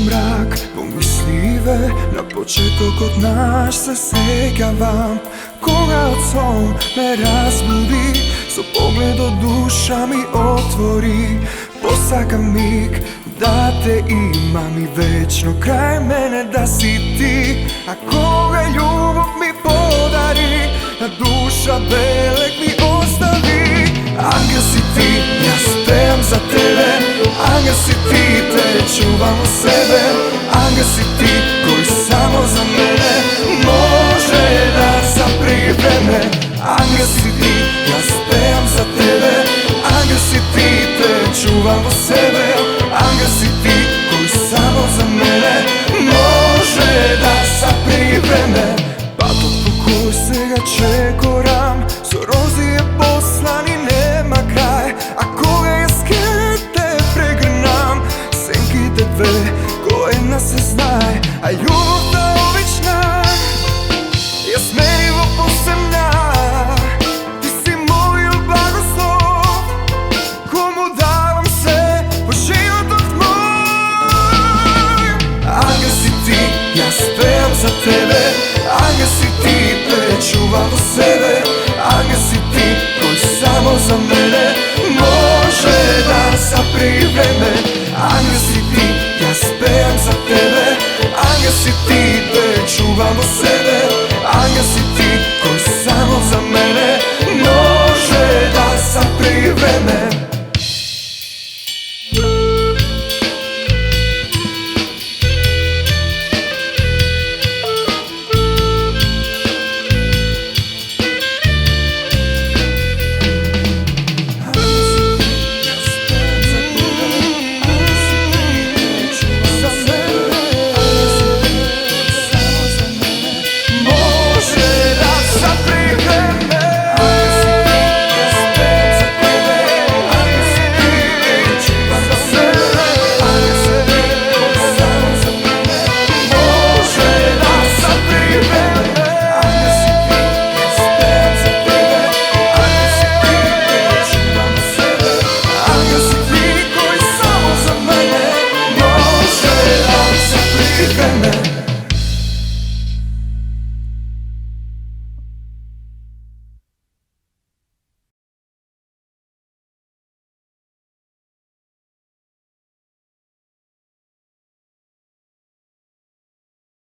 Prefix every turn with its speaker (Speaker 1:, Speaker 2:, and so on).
Speaker 1: Mrak, pomisljive, na početok od naš se sećavam. Koga od son me razbudi, so pogledo duša mi otvori. Posakav mig da te imam i večno kraj mene da si ti. A koga ljubav mi podari, a duša belek mi ostavi. Angel si ti, ja spevam za tebe. Angel si ti, te čuvam u sebe. Angel si ti, koji samo za mene može da zapripreme. Angel si ti, ja spevam za tebe. Angel si ti, te čuvam u sebe. Angel si ti, koji samo za mene može da zapripreme. Pa to pokoj сега čekoram, so rozije poslani nema kraj. A koga je skete pregrnam, senkite dve koje nas se znaj. A ljubavta obična je smerivo posebna. Ti si moj blagoslov, komu davam se po život moj. Angel si ti, ja spevam za tebe. Angel si ti, te čuvam u sebe. Angel si ti, koji samo za mene može da zapripreme. Angel si ti, ja spevam za tebe. Angel si ti, te čuvam u sebe.